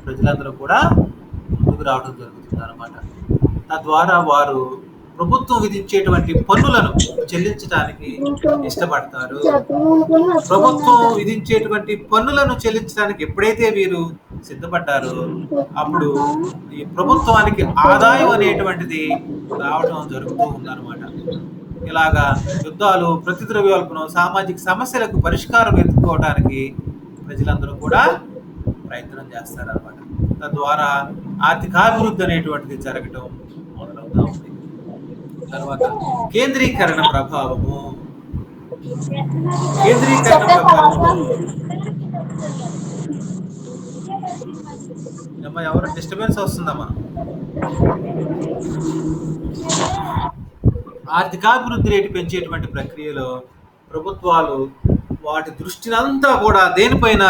ప్రజలందరూ కూడా ముందుకు రావడం జరుగుతుంది అన్నమాట. తద్వారా వారు ప్రభుత్వం విధించేటువంటి పన్నులను చెల్లించడానికి ఇష్టపడతారు. ప్రభుత్వం విధించేటువంటి పన్నులను చెల్లించడానికి ఎప్పుడైతే వీరు సిద్ధపడ్డారో అప్పుడు ఈ ప్రభుత్వానికి ఆదాయం అనేటువంటిది రావడం జరుగుతూ ఉందన్నమాట. ఇలాగా యుద్ధాలు, ప్రతిద్రవ్యోల్బణం, సామాజిక సమస్యలకు పరిష్కారం ఎత్తుకోవడానికి ప్రజలందరూ కూడా ప్రయత్నం చేస్తారన్నమాట. తద్వారా ఆర్థికాభివృద్ధి అనేటువంటిది జరగటం మొదలవుతా ఉంది. తర్వాత కేంద్రీకరణ ప్రభావము. కేంద్రీకరణ ప్రభావము అమ్మా, ఎవరు డిస్టర్బెన్స్ వస్తుందమ్మా? ఆర్థికాభివృద్ధి రేటు పెంచేటువంటి ప్రక్రియలో ప్రభుత్వాలు వాటి దృష్టినంతా కూడా దేనిపైన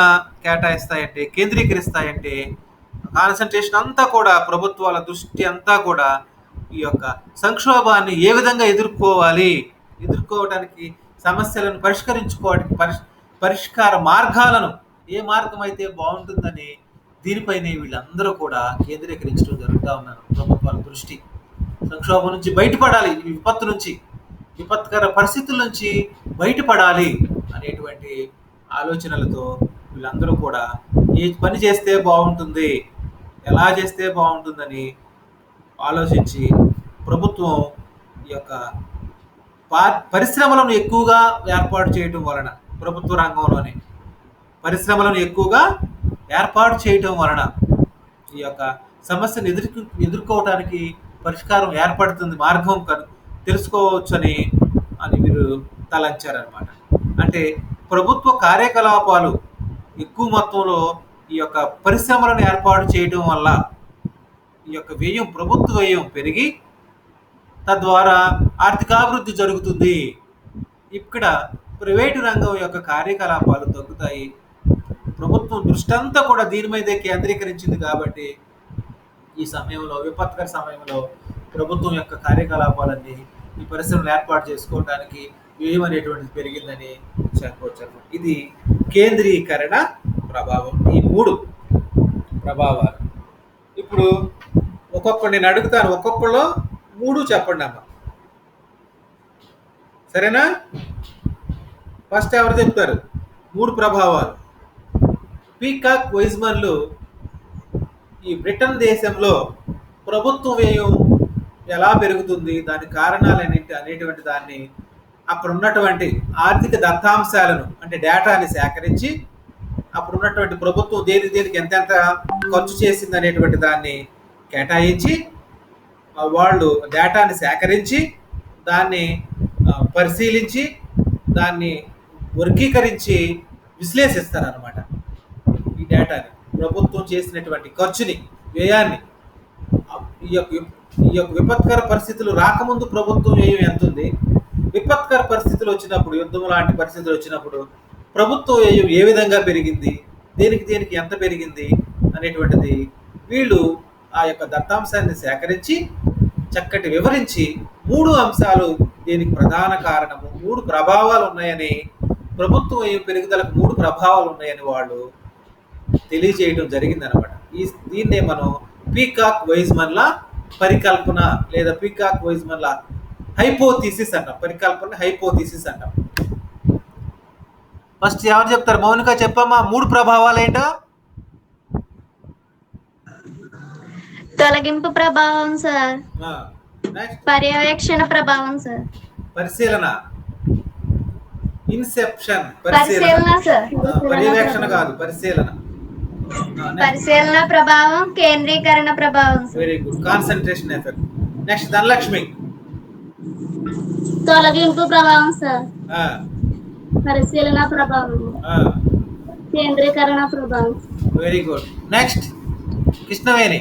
కేటాయిస్తాయంటే, కేంద్రీకరిస్తాయంటే కాన్సన్ట్రేషన్ అంతా కూడా ప్రభుత్వాల దృష్టి అంతా కూడా ఈ యొక్క సంక్షోభాన్ని ఏ విధంగా ఎదుర్కోవడానికి, సమస్యలను పరిష్కరించుకోవడానికి పరిష్కార మార్గాలను ఏ మార్గం అయితే బాగుంటుందని దీనిపైనే వీళ్ళందరూ కూడా కేంద్రీకరించడం జరుగుతూ ఉన్నారు. ప్రభుత్వాల దృష్టి సంక్షోభం నుంచి బయటపడాలి, ఈ విపత్తు నుంచి, విపత్కర పరిస్థితుల నుంచి బయటపడాలి అనేటువంటి ఆలోచనలతో వీళ్ళందరూ కూడా ఏ పని చేస్తే బాగుంటుంది, ఎలా చేస్తే బాగుంటుందని ఆలోచించి ప్రభుత్వం ఈ యొక్క పరిశ్రమలను ఎక్కువగా ఏర్పాటు చేయటం వలన, ప్రభుత్వ రంగంలోనే పరిశ్రమలను ఎక్కువగా ఏర్పాటు చేయటం వలన ఈ యొక్క సమస్యను ఎదుర్కోవడానికి పరిష్కారం ఏర్పడుతుంది, మార్గం తెలుసుకోవచ్చని వీరు తలంచారనమాట. అంటే ప్రభుత్వ కార్యకలాపాలు ఎక్కువ మొత్తంలో ఈ యొక్క పరిశ్రమలను ఏర్పాటు చేయడం వల్ల ఈ యొక్క వ్యయం, ప్రభుత్వ వ్యయం పెరిగి తద్వారా ఆర్థికాభివృద్ధి జరుగుతుంది. ఇక్కడ ప్రైవేటు రంగం యొక్క కార్యకలాపాలు తగ్గుతాయి. ప్రభుత్వం దృష్టి అంతా కూడా దీని మీదే కేంద్రీకరించింది కాబట్టి ఈ సమయంలో, విపత్కర సమయంలో ప్రభుత్వం యొక్క కార్యకలాపాలన్నీ ఈ పరిశ్రమలు ఏర్పాటు చేసుకోవడానికి వ్యయం అనేటువంటిది పెరిగిందని చెప్పవచ్చు. ఇది కేంద్రీకరణ ప్రభావం. ఈ 3 ప్రభావాలు. ఇప్పుడు ఒక్కొక్కటి నేను అడుగుతాను, ఒక్కొక్కలో 3 చెప్పండి అమ్మ, సరేనా? ఫస్ట్ ఎవరు చెప్తారు 3 ప్రభావాలు? పీకాక్ వైజ్మన్లు ఈ బ్రిటన్ దేశంలో ప్రభుత్వ వ్యయం ఎలా పెరుగుతుంది, దాని కారణాలు అనేటువంటి దాన్ని, అక్కడ ఉన్నటువంటి ఆర్థిక దత్తాంశాలను అంటే డేటాని సేకరించి, అప్పుడు ఉన్నటువంటి ప్రభుత్వం దేనికి ఎంతెంత ఖర్చు చేసింది అనేటువంటి దాన్ని కేటాయించి, వాళ్ళు డేటాని సేకరించి దాన్ని పరిశీలించి దాన్ని వర్గీకరించి విశ్లేషిస్తారన్నమాట. ఈ డేటాని, ప్రభుత్వం చేసినటువంటి ఖర్చుని, వ్యయాన్ని, ఈ యొక్క విపత్కర పరిస్థితులు రాకముందు ప్రభుత్వం వ్యయం ఎంత ఉంది, విపత్కర పరిస్థితులు వచ్చినప్పుడు, యుద్ధం లాంటి పరిస్థితులు వచ్చినప్పుడు ప్రభుత్వ వ్యయం ఏ విధంగా పెరిగింది, దేనికి ఎంత పెరిగింది అనేటువంటిది వీళ్ళు ఆ యొక్క దత్తాంశాన్ని సేకరించి చక్కటి వివరించి 3 అంశాలు దీనికి ప్రధాన కారణము, 3 ప్రభావాలు ఉన్నాయని, ప్రభుత్వం వ్యయం పెరుగుదలకు 3 ప్రభావాలు ఉన్నాయని వాళ్ళు తెలియజేయడం జరిగిందనమాట. దీన్నే మనం పీకాక్ వైజ్మన్ల పరికల్పన లేదా పీకాక్ వైజ్మన్ల హైపోథీసిస్ అంటాం. పరికల్పన హైపోథీసిస్ అంటాం. ఫస్ట్ ఎవరు చెప్తారు? మౌనిక చెప్పమ్మా, 3 ప్రభావాలు ఏంటో? తొలగింపు ప్రభావం సార్, పర్యవేక్షణ ప్రభావం సార్, పరిశీలన, ఇన్సెప్షన్, పరిశీలన సార్, పర్యవేక్షణ కాదు, పరిశీలన. పరిశీలన ప్రభావం, కేంద్రీకరణ ప్రభావం. Very good, concentration effect. Next Dhanalakshmi. తొలగింపు ప్రభావం సార్, పరిశీలన ప్రభావం, కేంద్రీకరణ ప్రభావం. Very good. నెక్స్ట్ కృష్ణవేణి.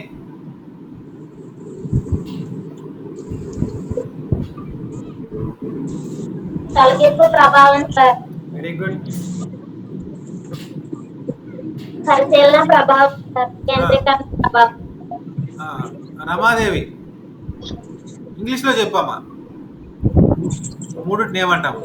తొలగింపు ప్రభావం సార్. Very good. పరిశీలన ప్రభావం సార్. కేంద్రీకరణ ప్రభావం. రమాదేవి ఇంగ్లీష్లో చెప్పమ్మా, మూడుటిని ఏమంటాము?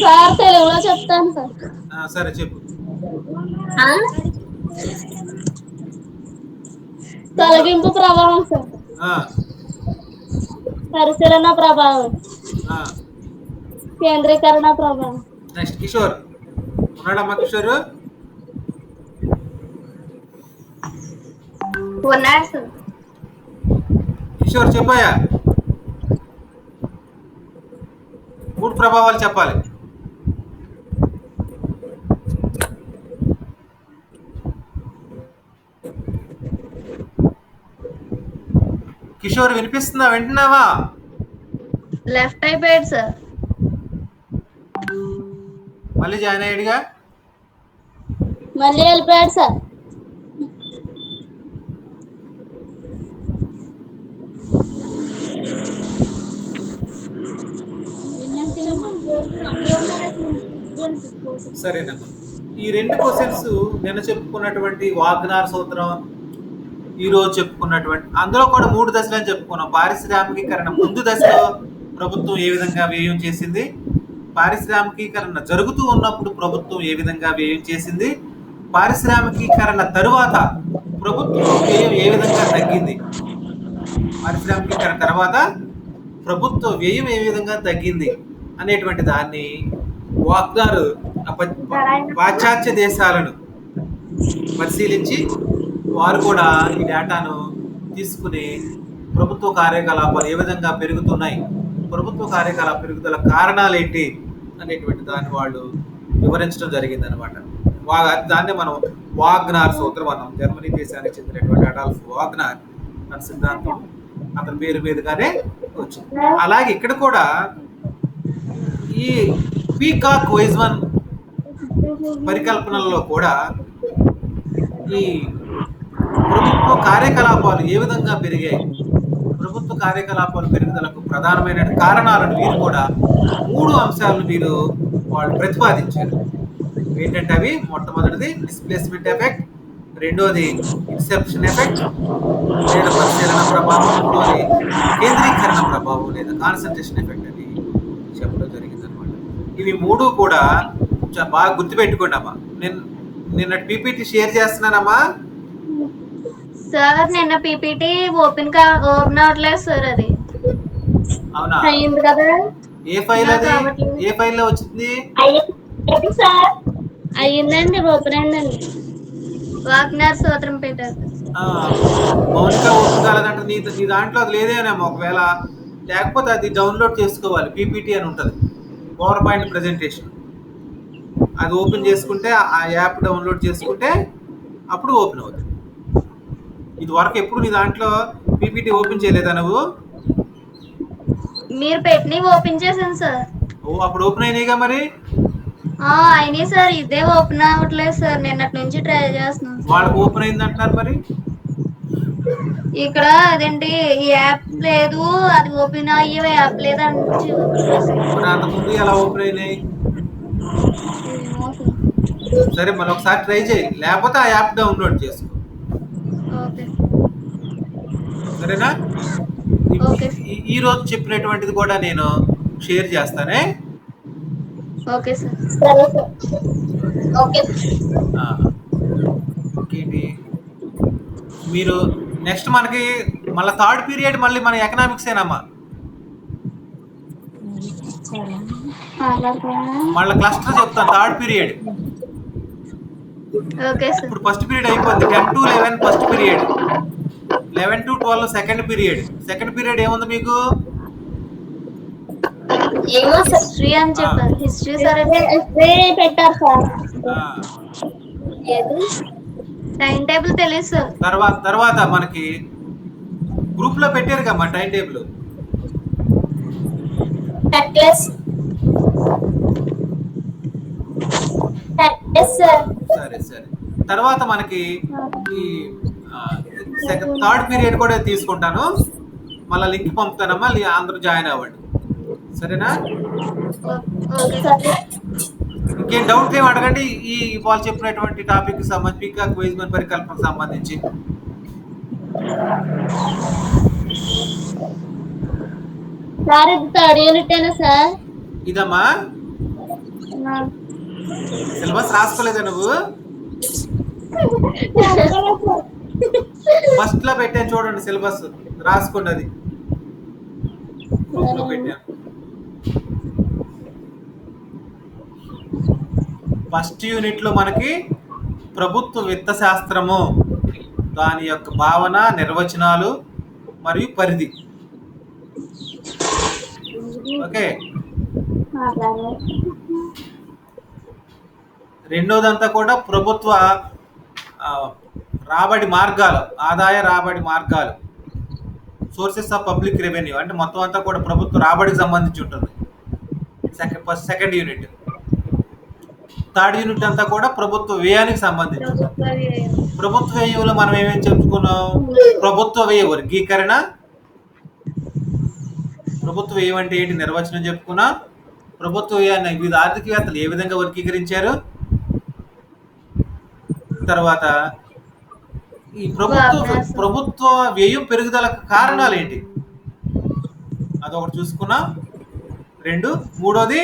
సార్ తెలుగులో చెప్తాను సార్. సరే చెప్పు. తొలగింపు ప్రభావం సార్. పరిశీలన ప్రభావం. కేంద్రీకరణ ప్రభావం. నెక్స్ట్ కిషోర్ ఉన్నాడమ్మా? కిషోర్ ఉన్నాడు సార్. కిషోర్ చెప్పాయా? మూడు ప్రభావాలు చెప్పాలి. కిషోర్ వినిపిస్తుందా? వింటున్నావా? లెఫ్ట్ అయిపోయాడు సార్. మళ్ళీ జాయిన్ అయ్యాడుగా. మళ్ళీ వెళ్ళిపోయాడు సార్. సరేనమ్మా. ఈ రెండు క్వశ్చన్స్ నిన్న చెప్పుకున్నటువంటి వాగ్నార్ సూత్రం, ఈ రోజు చెప్పుకున్నటువంటి అందులో కూడా మూడు దశలు అని చెప్పుకున్నాం. పారిశ్రామికీకరణ ముందు దశలో ప్రభుత్వం ఏ విధంగా వ్యయం చేసింది, పారిశ్రామికీకరణ జరుగుతూ ఉన్నప్పుడు ప్రభుత్వం ఏ విధంగా వ్యయం చేసింది, పారిశ్రామికీకరణ తరువాత ప్రభుత్వం వ్యయం ఏ విధంగా తగ్గింది, పారిశ్రామికీకరణ తర్వాత ప్రభుత్వ వ్యయం ఏ విధంగా తగ్గింది అనేటువంటి దాన్ని వాగ్నార్ పాశ్చాత్య దేశాలను పరిశీలించి వారు కూడా ఈ డేటాను తీసుకుని ప్రభుత్వ కార్యకలాపాలు ఏ విధంగా పెరుగుతున్నాయి, ప్రభుత్వ కార్యకలాప పెరుగుదల కారణాలు ఏంటి అనేటువంటి దాన్ని వాళ్ళు వివరించడం జరిగింది అనమాట. దాన్ని మనం వాగ్నార్ సూత్రం అన్నాం. జర్మనీ దేశానికి చెందినటువంటి అడాల్ఫ్ వాగ్నార్ అనే సిద్ధాంతం అతని పేరు మీదుగానే వచ్చింది. అలాగే ఇక్కడ కూడా ఈ పీకాక్ వైజ్మన్ పరికల్పనల్లో కూడా ఈ ప్రభుత్వ కార్యకలాపాలు ఏ విధంగా పెరిగాయి, ప్రభుత్వ కార్యకలాపాలు పెరుగుదలకు ప్రధానమైన కారణాలను వీరు కూడా మూడు అంశాలను వీరు వాళ్ళు ప్రతిపాదించారు. ఏంటంటే అవి మొట్టమొదటిది డిస్ప్లేస్మెంట్ ఎఫెక్ట్, రెండోది ఇన్సెప్షన్ ఎఫెక్ట్ లేదా పరిశీలన ప్రభావం, మూడోది కేంద్రీకరణ ప్రభావం లేదా కాన్సన్ట్రేషన్ ఎఫెక్ట్ అని చెప్పడం జరిగింది అనమాట. ఇవి మూడు కూడా బాగా గుర్తుపెట్టుకోండి అమ్మా. నిన్న పీపీటీ షేర్ చేస్తున్నానమ్మా. సార్ నిన్న పీపీటీ ఓపెన్ అవ్వట్లేదు సార్. అది అవునా? అయ్యింది కదా. ఏ ఫైల్ అది? ఏ ఫైల్లో వచ్చింది? సార్ అయ్యిందండి, ఓపెన్ అయిందండి. వాగ్నార్ సూత్రం పెట్టారు. మౌనిక ఓపెన్ కాలేదంటే నీ దాంట్లో అది లేదేనేమో. ఒకవేళ లేకపోతే అది డౌన్లోడ్ చేసుకోవాలి. పీపీటీ అని ఉంటుంది, పవర్ పాయింట్ ప్రెజెంటేషన్. అది ఓపెన్ చేసుకుంటే ఆ యాప్ డౌన్లోడ్ చేసుకుంటే అప్పుడు ఓపెన్ అవుతుంది. ఇది వరకు ఎప్పుడు నీ దాంట్లో పీపీటీ ఓపెన్ చేయలేదా నువ్వు? మీరు పెట్టి ఓపెన్ చేశాను సార్. అప్పుడు ఓపెన్ అయినాయిగా మరి. అయినాయి సార్, ఇదే ఓపెన్ అవ్వట్లేదు సార్. నిన్నటి నుంచి ట్రై చేస్తున్నాను. వాళ్ళకి ఓపెన్ అయింది అంటున్నారు మరి. ఇక్కడ అదేంటి ఈ యాప్ లేదు, అది ఓపెన్ అయ్యే యాప్ లేదు అంటే అంతకుముందు ఎలా ఓపెన్ అయినాయి? సరే మళ్ళీ ఒకసారి ట్రై చేయి, లేకపోతే ఆ యాప్ డౌన్లోడ్ చేసుకో. సరేనా? ఈ రోజు చెప్పినటువంటిది కూడా నేను షేర్ చేస్తానే. Okay sir. ఇంకేంటి మీరు నెక్స్ట్ మనకి మళ్ళీ థర్డ్ పీరియడ్ మళ్ళీ మన ఎకనామిక్స్ ఏనమ్మా. మళ్ళీ క్లస్టర్ చెప్తాను థర్డ్ పీరియడ్. ఇప్పుడు ఫస్ట్ పీరియడ్ అయిపోయింది. 10 to 11 first period, 11 to 12 second period. Second period ఏముంది మీకు? హిస్టరీ అని చెప్పారు. హిస్టరీ సార్ పెట్టారు సార్. టైం టేబుల్ తెలియదు సార్. తర్వాత మనకి గ్రూప్ లో పెట్టారు కమ్మా టైం టేబుల్. సరే సరే. తర్వాత మనకి ఈ థర్డ్ పీరియడ్ కూడా తీసుకుంటాను. మళ్ళీ లింక్ పంపుతానమ్మా, అందరూ జాయిన్ అవ్వండి. సరేనా? Okay sir. ఇంకేం డౌట్ ఏమి అడగండి ఈ వాళ్ళు చెప్పినటువంటి టాపిక్ సంబంధించి పీకాక్ వైజ్మన్ పరికల్పనకు సంబంధించి. సార్ ఇది థర్డ్ యూనిట్ ఏనా సార్? ఇదమ్మా సిలబస్ రాసుకోలేదా నువ్వు? ఫస్ట్ లో పెట్టాను చూడండి, సిలబస్ రాసుకోండి, అది గ్రూప్ లో పెట్టాను. ఫస్ట్ యూనిట్ లో మనకి ప్రభుత్వ విత్త శాస్త్రము, దాని యొక్క భావన, నిర్వచనాలు మరియు పరిధి. ఓకే. రెండోదంతా కూడా ప్రభుత్వ రాబడి మార్గాలు, ఆదాయ రాబడి మార్గాలు, సోర్సెస్ ఆఫ్ పబ్లిక్ రెవెన్యూ, అంటే మొత్తం అంతా కూడా ప్రభుత్వ రాబడికి సంబంధించి ఉంటుంది. Second unit. థర్డ్ యూనిట్ అంతా కూడా ప్రభుత్వ వ్యయానికి సంబంధించి ఉంటుంది. ప్రభుత్వ వ్యయంలో మనం ఏమేమి చెప్పుకున్నాం? ప్రభుత్వ వ్యయ వర్గీకరణ, ప్రభుత్వ వ్యయం అంటే ఏంటి నిర్వచనం చెప్పుకున్నాం. ప్రభుత్వ వ్యయాన్ని వివిధ ఆర్థికవేత్తలు ఏ విధంగా వర్గీకరించారు. తర్వాత ఈ ప్రభుత్వ వ్యయం పెరుగుదలకు కారణాలు ఏంటి, అదొకటి చూసుకున్నాం. మూడోది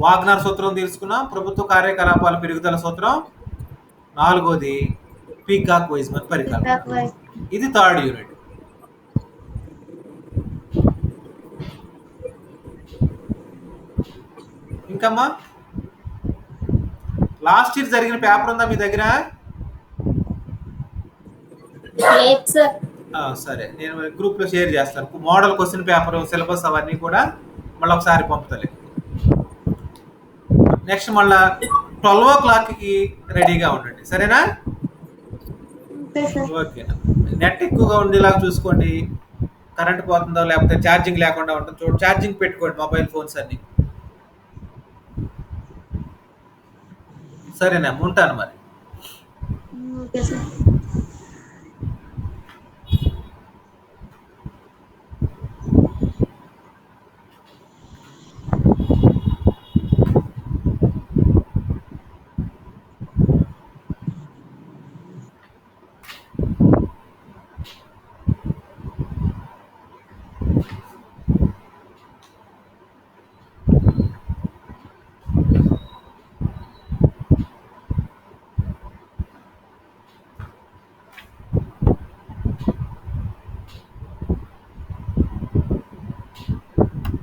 వాగ్నర్ సూత్రం తెలుసుకున్నాం, ప్రభుత్వ కార్యకలాపాల పెరుగుదల సూత్రం. నాలుగోది పీకాక్ వైజ్మన్ పరికల్పన. ఇది థర్డ్ యూనిట్. ఇంకమ్మా లాస్ట్ ఇయర్ జరిగిన పేపర్ ఉందా మీ దగ్గర? సరే, నేను గ్రూప్ లో షేర్ చేస్తాను. మోడల్ క్వశ్చన్ పేపర్, సిలబస్ అవన్నీ కూడా మళ్ళీ ఒకసారి పంపుతలే. నెక్స్ట్ మళ్ళా 12 o'clock రెడీగా ఉండండి. సరేనా? ఓకేనా? నెట్ ఎక్కువగా ఉండేలాగా చూసుకోండి. కరెంట్ పోతుందో లేకపోతే ఛార్జింగ్ లేకుండా ఉంటుంది చూడండి. ఛార్జింగ్ పెట్టుకోండి మొబైల్ ఫోన్స్ అన్ని. సరేనా? ఉంటాను మరి.